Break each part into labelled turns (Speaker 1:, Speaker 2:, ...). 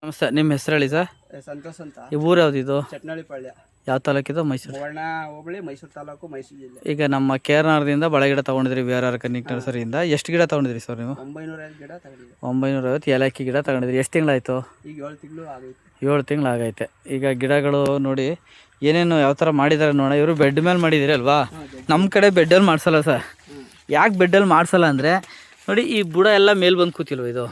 Speaker 1: ನಮಸ್ತೆ, ನಿಮ್ಮ ಹೆಸರು ಹೇಳಿ ಸರ್.
Speaker 2: ಸಂತೋಷ್ ಅಂತ.
Speaker 1: ಈ ಊರು ಯಾವ್ದಿದು?
Speaker 2: ಚಟ್ನಳ್ಳಿಪಾಳ್ಯ.
Speaker 1: ಯಾವ ತಾಲೂಕಿದು? ಮೈಸೂರು.
Speaker 2: ಸುವರ್ಣ ಹೋಬಳಿ, ಮೈಸೂರು ತಾಲೂಕು, ಮೈಸೂರು ಜಿಲ್ಲೆ.
Speaker 1: ಈಗ ನಮ್ಮ ಕೇರನಾರದಿಂದ ಬಳೆ ಗಿಡ ತೊಗೊಂಡಿದ್ರಿ VRR ಕನ್ನಿಕ್ ನರ್ಸರಿಯಿಂದ. ಎಷ್ಟು ಗಿಡ ತೊಗೊಂಡಿದ್ರಿ ಸರ್ ನೀವು?
Speaker 2: 950 ಗಿಡ ತಗೊಂಡಿದ್ದೆ.
Speaker 1: 950 ಏಲಕ್ಕಿ ಗಿಡ ತಗೊಂಡಿದ್ರಿ. ಎಷ್ಟು ತಿಂಗಳಾಯಿತು?
Speaker 2: ಈಗ 7 ತಿಂಗಳು ಆಗೈತೆ.
Speaker 1: 7 ತಿಂಗಳು ಆಗೈತೆ. ಈಗ ಗಿಡಗಳು ನೋಡಿ ಏನೇನು ಯಾವ ಥರ ಮಾಡಿದ್ದಾರೆ ನೋಡ. ಇವರು ಬೆಡ್ ಮೇಲೆ ಮಾಡಿದ್ದೀರಿ ಅಲ್ವಾ? ನಮ್ಮ ಕಡೆ ಬೆಡ್ಡಲ್ಲಿ ಮಾಡಿಸಲ್ಲ ಸರ್. ಯಾಕೆ ಬೆಡ್ಡಲ್ಲಿ ಮಾಡಿಸಲ್ಲ ಅಂದರೆ ನೋಡಿ, ಈ ಬುಡ ಎಲ್ಲ ಮೇಲೆ ಬಂದು ಕೂತಿಲ್ವ ಇದು?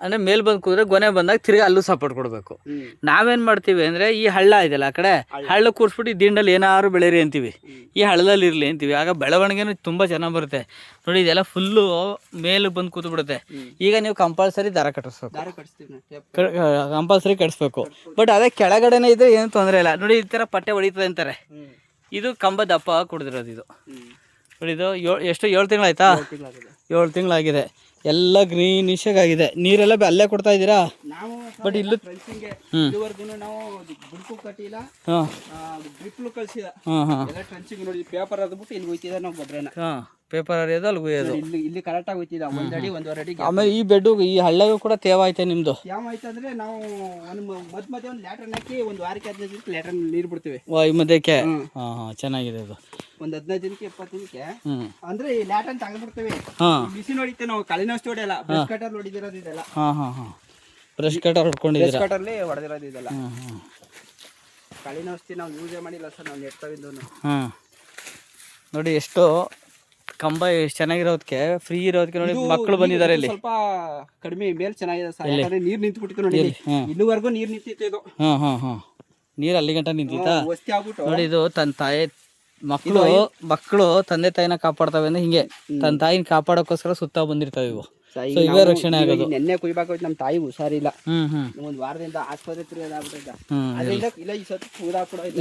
Speaker 1: ಅಂದರೆ ಮೇಲೆ ಬಂದು ಕೂತ್ರೆ ಗೊನೆ ಬಂದಾಗ ತಿರ್ಗಿ ಅಲ್ಲೂ ಸಪೋರ್ಟ್ ಕೊಡಬೇಕು. ನಾವೇನು ಮಾಡ್ತೀವಿ ಅಂದರೆ, ಈ ಹಳ್ಳ ಇದೆಯಲ್ಲ ಆ ಕಡೆ, ಹಳ್ಳ ಕೂರಿಸ್ಬಿಟ್ಟು ಈ ದಿಂಡಲ್ಲಿ ಏನಾದ್ರು ಬೆಳೀರಿ ಅಂತೀವಿ, ಈ ಹಳ್ಳದಲ್ಲಿ ಇರಲಿ ಅಂತೀವಿ. ಆಗ ಬೆಳವಣಿಗೆನೂ ತುಂಬ ಚೆನ್ನಾಗಿ ಬರುತ್ತೆ. ನೋಡಿ, ಇದೆಲ್ಲ ಫುಲ್ಲು ಮೇಲೆ ಬಂದು ಕೂತು ಬಿಡುತ್ತೆ. ಈಗ ನೀವು ಕಂಪಲ್ಸರಿ ದಾರ ಕಟ್ಟಿಸ್ಬೇಕು, ಕಂಪಲ್ಸರಿ ಕಟ್ಟಿಸ್ಬೇಕು. ಬಟ್ ಅದೇ ಕೆಳಗಡೆನೇ ಇದ್ರೆ ಏನು ತೊಂದರೆ ಇಲ್ಲ. ನೋಡಿ, ಈ ಥರ ಪಟ್ಟೆ ಹೊಡಿತದೆ ಅಂತಾರೆ. ಇದು ಕಂಬ ದಪ್ಪ ಕುಡಿದಿರೋದು ಇದು. ನೋಡಿ, ಇದು ಎಷ್ಟು 7 ತಿಂಗಳಾಯ್ತಾ? 7 ತಿಂಗಳಾಗಿದೆ. ಎಲ್ಲ ಗ್ರೀನಿಶ್ ಆಗಿದೆ. ನೀರೆಲ್ಲ ಅಲ್ಲೇ ಕೊಡ್ತಾ ಇದ್ದೀರಾ? ಬಟ್ ಇಲ್ಲೂ ಪೇಪರ್ ಅರಿಯೋದು ಅಲ್ಲಿ ಹೋಯ್ಯೋದು.
Speaker 2: ಇಲ್ಲಿ ಕರೆಕ್ಟಾಗಿ ಹೋಯ್ತಿದ್ದ 1 ಅಡಿ 1.5 ಅಡಿ.
Speaker 1: ಆಮೇಲೆ ಈ ಬೆಡ್ಡು ಈ ಹಳ್ಳಗೂ ಕೂಡ ತೇವ ಐತೆ ನಿಮ್ದು.
Speaker 2: ಯಾವ ಆಯ್ತು ಅಂದ್ರೆ, ನಾವು ಮಧ್ಯ ಒಂದು ಲ್ಯಾಟ್ರನ್ ಹಾಕಿ 1 ವಾರಕ್ಕೆ 15 ದಿನಕ್ಕೆ ಲ್ಯಾಟ್ರನ್ ನೀರು ಬಿಡ್ತೀವಿ
Speaker 1: ಈ ಮಧ್ಯಕ್ಕೆ. ಚೆನ್ನಾಗಿದೆ ಅದು.
Speaker 2: ಒಂದು 15 ದಿನಕ್ಕೆ 20 ದಿನಕ್ಕೆ ಅಂದ್ರೆ ಈ ಲ್ಯಾಟ್ರನ್ ತಗೊಂಡ್ಬಿಡ್ತೀವಿ. ಬಿಸಿ ನೋಡಿತ್ತೆ, ನಾವು ಕಳಿನ ಅಷ್ಟು ಹೊಡೆಯಲ್ಲ. ಬ್ರಷ್ ಕಟರ್ ಹೊಡಿದಿರೋದು ಇದೆಲ್ಲ.
Speaker 1: ಬ್ರಷ್ ಕಟರ್ ಹೊಡ್ಕೊಂಡಿದ್ದೀರಾ?
Speaker 2: ಬ್ರಷ್ ಕಟರ್ಲಿ ಹೊಡೆದಿರೋದು ಇದೆಲ್ಲ. ಕಳಿನ ಔಷಧಿ ನಾವು ಯೂಸೇ ಮಾಡಿಲ್ಲ ಸರ್, ನಾವು ನೆಡ್ತಾವಿದ್ದು.
Speaker 1: ನೋಡಿ, ಎಷ್ಟು ಕಂಬ ಎಷ್ಟು ಚೆನ್ನಾಗಿರೋದಕ್ಕೆ, ಫ್ರೀ ಇರೋದಕ್ಕೆ. ನೋಡಿ, ಮಕ್ಕಳು ಬಂದಿದ್ದಾರೆ ಇಲ್ಲಿ.
Speaker 2: ಸ್ವಲ್ಪ ಕಡಿಮೆ ಮೇಲೆ ಚೆನ್ನಾಗಿದೆ ಸರ್, ಯಾಕಂದ್ರೆ ನೀರು ನಿಂತ್ಬಿಟ್ಟಿತ್ತು. ನೋಡಿ, ಇಲ್ಲಿವರೆಗೂ ನೀರು ನಿಂತಿತ್ತು ಇದು.
Speaker 1: ನೀರು ಅಲ್ಲಿ ಗಂಟ ನಿಂತಿತ್ತಾ?
Speaker 2: ವಸ್ತಿ ಆಗ್ಬಿಟ್ಟು.
Speaker 1: ನೋಡಿ, ಇದು ತನ್ನ ತಾಯಿ ಮಕ್ಕಳು ತಂದೆ ತಾಯಿನ ಕಾಪಾಡ್ತವೆ ಅಂದ್ರೆ ಹಿಂಗೆ. ತನ್ನ ತಾಯಿನ ಕಾಪಾಡೋಕ್ಕೋಸ್ಕರ ಸುತ್ತ ಬಂದಿರ್ತಾವೆ ಇವು. ಇವೇ ರಕ್ಷಣೆ ಆಗೋದು.
Speaker 2: ನೆನ್ನೆ ಕುಯ್ಬೇಕಾಯ್ತು, ನಮ್ಮ ತಾಯಿ ಹುಷಾರಿಲ್ಲ. 1 ವಾರದಿಂದ ಆಸ್ಪತ್ರೆ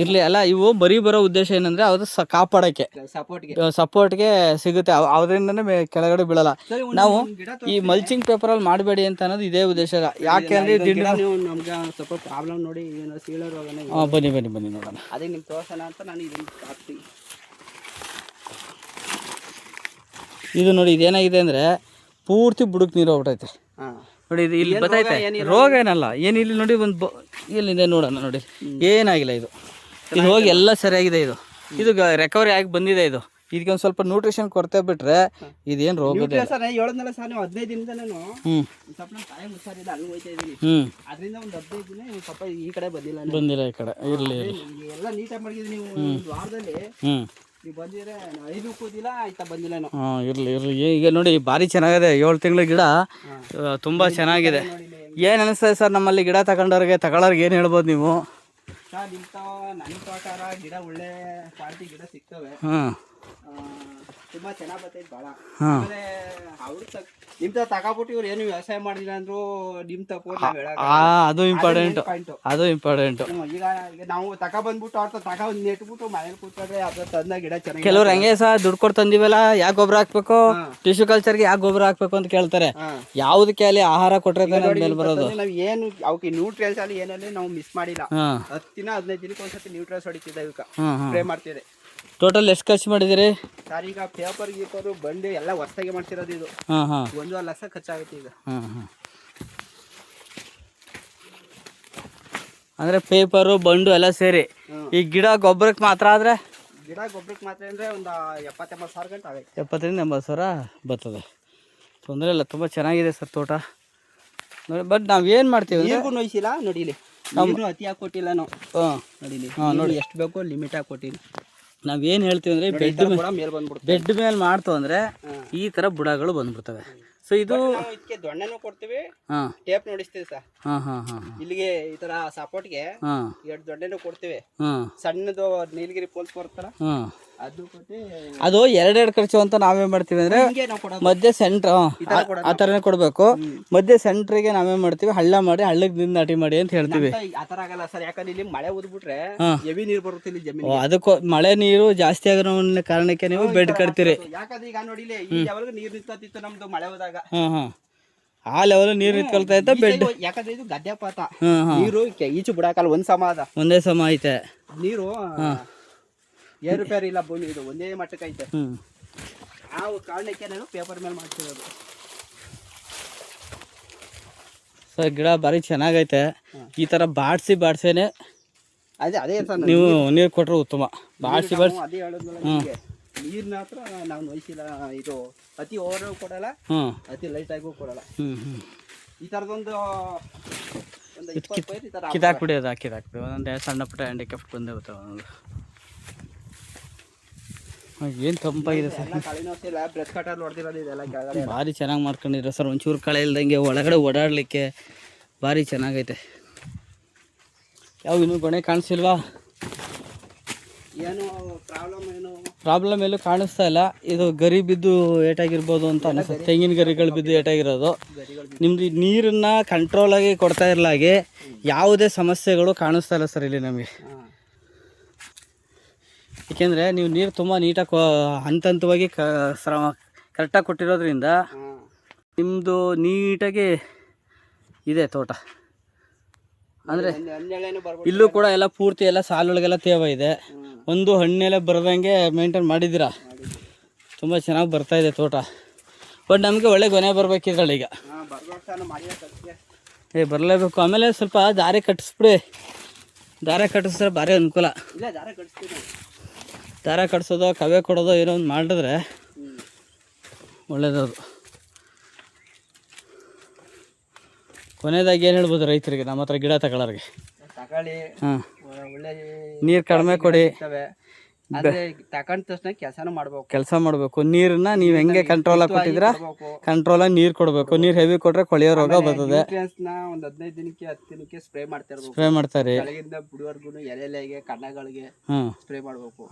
Speaker 1: ಇರ್ಲಿ ಅಲ್ಲ. ಇವು ಬರೀ ಬರೋ ಉದ್ದೇಶ ಏನಂದ್ರೆ ಅದು ಕಾಪಾಡಕ್ಕೆ, ಸಪೋರ್ಟ್ಗೆ ಸಿಗುತ್ತೆ. ಅದರಿಂದನೇ ಕೆಳಗಡೆ ಬೀಳಲ್ಲ. ನಾವು ಈ ಮಲ್ಚಿಂಗ್ ಪೇಪರ್ ಅಲ್ಲಿ ಮಾಡಬೇಡಿ ಅಂತ ಅನ್ನೋದು ಇದೇ ಉದ್ದೇಶ. ಯಾಕೆ ಅಂದ್ರೆ
Speaker 2: ನಮ್ಗೆ ಸ್ವಲ್ಪ ಪ್ರಾಬ್ಲಮ್ ನೋಡಿ, ಸೀಳ ರೋಗನೇ.
Speaker 1: ಬನ್ನಿ ನೋಡೋಣ.
Speaker 2: ಅದೇ ನಿಮ್ಗೆ ತೋರ್ಸೋಣ ಅಂತ ನಾನು ಇದನ್ನ ಹಾಕ್ತೀನಿ.
Speaker 1: ಇದು ನೋಡಿ, ಇದೇನಾಗಿದೆ ಅಂದ್ರೆ ಪೂರ್ತಿ ಬುಡಕ್ಕೆ ನೀರು ಹೋಗ್ಬಿಟ್ಟೈತೆ. ನೋಡಿ, ಇದು ಇಲ್ಲಿ ಬತ್ತೈತೆ. ರೋಗ ಏನಲ್ಲ, ಏನಿಲ್ಲ. ನೋಡಿ, ಒಂದು ಇಲ್ಲಿದೆ ನೋಡೋಣ. ನೋಡಿ, ಏನಾಗಿಲ್ಲ. ಇದು ಹೋಗಿ ಎಲ್ಲ ಸರಿಯಾಗಿದೆ. ಇದು ರಿಕವರಿ ಆಗಿ ಬಂದಿದೆ. ಇದಕ್ಕೆ ಒಂದು ಸ್ವಲ್ಪ ನ್ಯೂಟ್ರಿಷನ್ ಕೊರತೆ ಬಿಟ್ರೆ ಇದೇನು ರೋಗ
Speaker 2: ಹೇಳದ್ನಲ್ಲ ಸರ್, ನೀವು 15 ದಿನದಲ್ಲೂ ಸ್ವಲ್ಪ ನಮ್ಮ ತಾಯಿ ಹುಷಾರಿಲ್ಲ, ಅಲ್ಲಿ ಹೋಗ್ತಾ ಇದ್ದೀನಿ. ಅದರಿಂದ ಒಂದು 15 ದಿನ ಸ್ವಲ್ಪ ಈ ಕಡೆ ಬಂದಿಲ್ಲ.
Speaker 1: ಈ ಕಡೆ ಇರಲಿ
Speaker 2: ಎಲ್ಲ ನೀಟಾಗಿ ಮಾಡಿದ್ದೀನಿ. ನೀವು 1 ವಾರದಲ್ಲಿ ನೀವು ಬಂದಿದ್ರೆ 5 ಕೂದಿಲ್ಲ ಆಯ್ತಾ, ಬಂದಿಲ್ಲ.
Speaker 1: ಇರಲಿ. ಈಗ ನೋಡಿ, ಭಾರಿ ಚೆನ್ನಾಗಿದೆ. 7 ತಿಂಗಳ ಗಿಡ ತುಂಬ ಚೆನ್ನಾಗಿದೆ. ಏನು ಅನಿಸ್ತದೆ ಸರ್ ನಮ್ಮಲ್ಲಿ ಗಿಡ ತಗೊಳ್ಳೋರಿಗೆ ಏನು ಹೇಳ್ಬೋದು ನೀವು?
Speaker 2: ಸರ್, ನನ್ನ ಪ್ರಕಾರ ಗಿಡ ಒಳ್ಳೆ ಕ್ವಾಲಿಟಿ ಗಿಡ ಸಿಗ್ತವೆ. ತುಂಬಾ ಚೆನ್ನಾಗಿ ಬರ್ತೈತೆ ಭಾಳ. ಆಮೇಲೆ ಅವ್ರು ನಿಮ್ತ ತಗೊಬಿಟ್ಟು ಇವ್ರು ಏನು ವ್ಯವಸಾಯ ಮಾಡಿಲ್ಲ ಅಂದ್ರು ನಿಮ್ ತಪ್ಪು.
Speaker 1: ಅದು ಇಂಪಾರ್ಟೆಂಟ್.
Speaker 2: ಈಗ ನಾವು ತಗೊಬಂದ್ಬಿಟ್ಟು ಅವ್ರ ನೆಟ್ಬಿಟ್ಟು ಮನೇಲಿ ಕೂತ್ಕೊಂಡ್ರೆ ಅದ್ರ ತಂದ ಗಿಡ ಚೆನ್ನಾಗಿ.
Speaker 1: ಕೆಲವ್ರು ಹಂಗೆ ಸಹ ದುಡ್ಡು ಕೊಟ್ಟು ತಂದಿವಲ್ಲ, ಯಾಕೆ ಗೊಬ್ಬರ ಹಾಕ್ಬೇಕು, ಟಿಶ್ಯೂ ಕಲ್ಚರ್ಗೆ ಯಾಕೆ ಗೊಬ್ಬರ ಹಾಕ್ಬೇಕು ಅಂತ ಕೇಳ್ತಾರೆ. ಯಾವುದಕ್ಕೆ ಅಲ್ಲಿ ಆಹಾರ ಕೊಟ್ರೆ ಮೇಲೆ ಬರೋದು.
Speaker 2: ನಾವ್ ಏನು ಅವಕ್ಕೆ ನ್ಯೂಟ್ರಿಯಲ್ಸ್ ಅಲ್ಲಿ ಏನಲ್ಲಿ ನಾವು ಮಿಸ್ ಮಾಡಿಲ್ಲ. 10 ದಿನ 15 ದಿನಕ್ಕೆ ಒಂದ್ಸತಿ ನ್ಯೂಟ್ರಿಯಲ್ಸ್ ಹೊಡಿತಿದ್ದೆ, ಇವಕ್ಕೆ ಸ್ಪ್ರೇ ಮಾಡ್ತಿದ್ದೆ.
Speaker 1: ಟೋಟಲ್ ಎಷ್ಟು ಖರ್ಚು ಮಾಡಿದಿರಿ
Speaker 2: ಸರ್? ಈಗ ಪೇಪರ್ ಗೀಪರು ಬಂದು ಎಲ್ಲ ಹೊಸದಾಗಿ ಮಾಡ್ತಿರೋದು. ಇದು 1.5 ಲಕ್ಷ ಖರ್ಚಾಗುತ್ತೆ ಈಗ.
Speaker 1: ಅಂದ್ರೆ ಪೇಪರು ಬಂಡು ಎಲ್ಲ ಸೇರಿ. ಈ ಗಿಡ ಗೊಬ್ಬರಕ್ಕೆ ಮಾತ್ರ ಆದ್ರೆ
Speaker 2: ಅಂದ್ರೆ ಒಂದು 70-80 ಸಾವಿರ ಗಂಟೆ ಆಗುತ್ತೆ.
Speaker 1: 70-80 ಸಾವಿರ ಬರ್ತದೆ. ತೊಂದರೆ ಇಲ್ಲ, ತುಂಬ ಚೆನ್ನಾಗಿದೆ ಸರ್ ತೋಟ. ನೋಡಿ, ಬಟ್ ನಾವೇನು ಮಾಡ್ತೀವಿ
Speaker 2: ನೀರಿಗೂ ನೋಯಿಸಿಲ್ಲ. ನೋಡಿ, ಇಲ್ಲಿ ನೀರು ಅತಿಯಾಗಿ ಕೊಟ್ಟಿಲ್ಲ ನಾವು. ನೋಡಿ, ಎಷ್ಟು ಬೇಕೋ ಲಿಮಿಟ್ ಆಗಿ ಕೊಟ್ಟಿಲ್ಲ.
Speaker 1: ನಾವೇನು ಹೇಳ್ತೀವಿ ಅಂದರೆ, ಬೆಡ್ ಮೇಲೆ ಮಾಡ್ತು ಅಂದರೆ ಈ ಥರ ಬುಡಗಳು ಬಂದ್ಬಿಡ್ತವೆ. ಸೊ ಇದು
Speaker 2: ಇದಕ್ಕೆ ದೊಣ್ಣೆನೂ ಕೊಡ್ತೀವಿ, ಟೇಪ್ ನೋಡಿಸ್ತೀವಿ ಸರ್. ಇಲ್ಲಿಗೆ ಈ ಥರ ಸಪೋರ್ಟ್ಗೆ 2 ದೊಣ್ಣೆನೂ ಕೊಡ್ತೀವಿ. ಸಣ್ಣದು ನೀಲಗಿರಿ ಪೋಲ್ಸ್ ಬರುತ್ತಲ್ಲ,
Speaker 1: ಅದು 2 ಖರ್ಚು ಅಂತ ನಾವೇನ್ ಮಾಡ್ತೀವಿ ಅಂದ್ರೆ, ಮಧ್ಯ ಸೆಂಟ್ರ್ ಆ ಥರನೇ ಕೊಡಬೇಕು. ಮಧ್ಯ ಸೆಂಟ್ರಿಗೆ ನಾವೇನ್ ಮಾಡ್ತೀವಿ, ಹಳ್ಳ ಮಾಡಿ ಹಳ್ಳಕ್ಕೆ ನಾಟಿ ಮಾಡಿ ಅಂತ ಹೇಳ್ತೀವಿ.
Speaker 2: ಆತರ ಆಗಲ್ಲ ಸರ್, ಯಾಕಂದ್ರೆ ಇಲ್ಲಿ ಮಳೆ ಉದ್ಬಿಟ್ರೆ ಹೆವಿ ನೀರು ಬರುತ್ತೆ ಇಲ್ಲಿ ಜಮೀನು.
Speaker 1: ಅದಕ್ಕೂ ಮಳೆ ನೀರು ಜಾಸ್ತಿ ಆಗಿರೋ ಕಾರಣಕ್ಕೆ ನೀವು ಬೆಡ್ ಕಟ್ತೀರಿ.
Speaker 2: ಯಾಕಂದ್ರೆ ಈಗ ನೋಡಿ, ಯಾವಾಗ ನೀರು ನಿಂತಿತ್ತು ನಮ್ದು ಮಳೆ ಹೋದಾಗ,
Speaker 1: ಆ ಲೆವೆಲ್ ನೀರು ನಿಂತ್ಕೊಳ್ತಾ ಇತ್ತು ಬೆಡ್.
Speaker 2: ಯಾಕಂದ್ರೆ ಇದು ಗದ್ದೆ ಪಾತ, ನೀರು ಈಚು ಬಿಡಾಕಲ್ಲ. ಒಂದೇ ಸಮ ಐತೆ ನೀರು. ಏರುಪೇರು ಇಲ್ಲ ಭೂಮಿ, ಇದು ಒಂದೇ ಮಟ್ಟಕ್ಕೆ ಐತೆ. ಆ ಕಾರಣಕ್ಕೆ ನಾನು ಪೇಪರ್ ಮೇಲೆ ಮಾಡ್ತಿರೋದು.
Speaker 1: ಸೊ ಸೊ ಗಿಡ ಭಾರಿ ಚೆನ್ನಾಗೈತೆ. ಈ ಥರ ಬಾಡ್ಸೇನೆ
Speaker 2: ಅದೇ ಸರ್
Speaker 1: ನೀವು ನೀರು ಕೊಟ್ಟರೆ ಉತ್ತಮ. ಬಾಡಿಸಿ
Speaker 2: ಅದೇ ಹೇಳಿದ್ನಲ್ಲ ನೀರ್ನ ಹತ್ರ ನಾವು ನೋಯಿಸಿಲ್ಲ. ಇದು ಅತಿ ಓವರ್ ಕೊಡಲ್ಲ, ಅತಿ ಲೈಟ್ ಆಗಿಯೂ ಕೊಡಲ್ಲ. ಈ ಥರದೊಂದು ಒಂದು 20 ಪೈರ್ ಈ ಥರ
Speaker 1: ಕಿದಾಕ್ಬಿಡಿ, ಅದು ಕಿದಾಕ್ಬಿಡಿ. ಒಂದೊಂದು ಸಣ್ಣ ಪುಟ್ಟ ಹ್ಯಾಂಡಿಕ್ಯಾಫ್ಟ್ ಬಂದೇ ಬರ್ತಾವೆ ಒಂದೊಂದು. ಏನು ತಂಪಾಗಿದೆ ಸರ್.
Speaker 2: ಕಳೆನೋಸಿಲ್ಲ, ಬ್ರಷ್ ಕಟರ್ ಹೊಡೆದಿರೋದು ಇದೆಲ್ಲ ಕೆಳಗಡೆ
Speaker 1: ಭಾರಿ ಚೆನ್ನಾಗಿ ಮಾಡ್ಕೊಂಡಿರೋ ಸರ್. ಒಂಚೂರು ಕಳೆ ಇಲ್ದಂಗೆ ಒಳಗಡೆ ಓಡಾಡಲಿಕ್ಕೆ ಭಾರಿ ಚೆನ್ನಾಗೈತೆ. ಯಾವ ಇನ್ನೂ ಗೊನೆ ಕಾಣಿಸಿಲ್ವಾ?
Speaker 2: ಏನು
Speaker 1: ಪ್ರಾಬ್ಲಮ್ ಎಲ್ಲೂ ಕಾಣಿಸ್ತಾ ಇಲ್ಲ. ಇದು ಗರಿ ಬಿದ್ದು ಏಟಾಗಿರ್ಬೋದು ಅಂತ ಅನಿಸುತ್ತೆ. ತೆಂಗಿನ ಗರಿಗಳು ಬಿದ್ದು ಏಟಾಗಿರೋದು. ನಿಮ್ಮದು ನೀರನ್ನು ಕಂಟ್ರೋಲಾಗಿ ಕೊಡ್ತಾ ಇರಲಾಗಿ ಯಾವುದೇ ಸಮಸ್ಯೆಗಳು ಕಾಣಿಸ್ತಾ ಇಲ್ಲ ಸರ್ ಇಲ್ಲಿ ನಮಗೆ. ಏಕೆಂದರೆ ನೀವು ನೀರು ತುಂಬ ನೀಟಾಗಿ ಹಂತವಾಗಿ ಕರೆಕ್ಟಾಗಿ ಕೊಟ್ಟಿರೋದ್ರಿಂದ ನಿಮ್ಮದು ನೀಟಾಗಿ ಇದೆ ತೋಟ. ಅಂದರೆ ಇಲ್ಲೂ ಕೂಡ ಎಲ್ಲ ಪೂರ್ತಿ ಎಲ್ಲ ಸಾಲೊಳಗೆಲ್ಲ ತೇವ ಇದೆ. ಒಂದು ಹಣ್ಣೆಲ್ಲ ಬರದಂಗೆ ಮೇಂಟೈನ್ ಮಾಡಿದ್ದೀರಾ. ತುಂಬ ಚೆನ್ನಾಗಿ ಬರ್ತಾಯಿದೆ ತೋಟ. ಬಟ್ ನಮಗೆ ಒಳ್ಳೆ ಗೊನೆ ಬರಬೇಕಿದ್ರಲ್ಲ ಈಗ. ಬರಲೇಬೇಕು. ಆಮೇಲೆ ಸ್ವಲ್ಪ ದಾರಿ ಕಟ್ಟಿಸ್ಬಿಡಿ. ದಾರ ಕಟ್ಟಿಸಿದ್ರೆ ಭಾರಿ ಅನುಕೂಲ. ದಾರ ಕಟ್ಸೋದು, ಕವೆ ಕೊಡೋದು ಏನೋ ಒಂದು ಮಾಡಿದ್ರೆ ಒಳ್ಳೇದದು. ಕೊನೆಯದಾಗಿ ಏನು ಹೇಳ್ಬೋದು ರೈತರಿಗೆ, ನಮ್ಮ ಹತ್ರ ಗಿಡ ತಗೊಳ್ಳೋರಿಗೆ?
Speaker 2: ತಗೊಳ್ಳಿ, ಒಳ್ಳೆ
Speaker 1: ನೀರು ಕಡಿಮೆ ಕೊಡಿ.
Speaker 2: ತಗೊಂಡ ತಕ್ಷಣ
Speaker 1: ಕೆಲಸ ಮಾಡಬೇಕು. ನೀರನ್ನ ನೀವು ಹೆಂಗೆ ಕಂಟ್ರೋಲಾಗಿ ಕೊಟ್ಟಿದ್ರ ಕಂಟ್ರೋಲಾಗಿ ನೀರು ಕೊಡಬೇಕು. ನೀರು ಹೆವಿ ಕೊಟ್ರೆ ಕೊಳೆಯೋ ರೋಗ ಬರ್ತದೆ.
Speaker 2: ಒಂದು 15 ದಿನಕ್ಕೆ 10 ದಿನಕ್ಕೆ ಸ್ಪ್ರೇ
Speaker 1: ಮಾಡ್ತಾರೆ.
Speaker 2: ಕೆಳಗಿಂದ ಬುಡವರ್ಗು ಎಲೆಗೆ ಕಣ್ಣಗಳಿಗೆ ಸ್ಪ್ರೇ ಮಾಡಬೇಕು.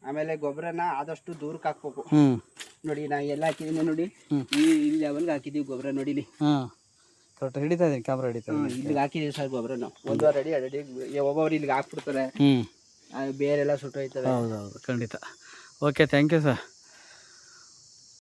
Speaker 2: ಆಮೇಲೆ ಗೊಬ್ಬರನ ಆದಷ್ಟು ದೂರಕ್ಕೆ ಹಾಕ್ಬೇಕು. ನೋಡಿ ನಾ ಎಲ್ಲ ಹಾಕಿದೀನಿ ನೋಡಿ, ಈ ಲೆವೆಲ್ಗೆ ಹಾಕಿದೀವಿ ಗೊಬ್ಬರ. ನೋಡಿಲಿ
Speaker 1: ಹಿಡಿತಾ ಇದೀನಿ, ಕ್ಯಾಮ್ರಾ ಹಿಡಿತಾ ಇದೀನಿ.
Speaker 2: ಇಲ್ಲಿಗೆ ಹಾಕಿದೀವಿ ಸರ್ ಗೊಬ್ಬರ. ನಾವು 1.5 ಅಡಿ 2 ಅಡಿ ಒಬ್ಬೊಬ್ರು ಇಲ್ಲಿಗೆ ಹಾಕ್ಬಿಡ್ತಾರೆ, ಬೇರೆಲ್ಲ ಸುಟ್ಟೋಯ್ತವೆ.
Speaker 1: ಹೌದೌದು, ಖಂಡಿತ. Okay, thank you sir.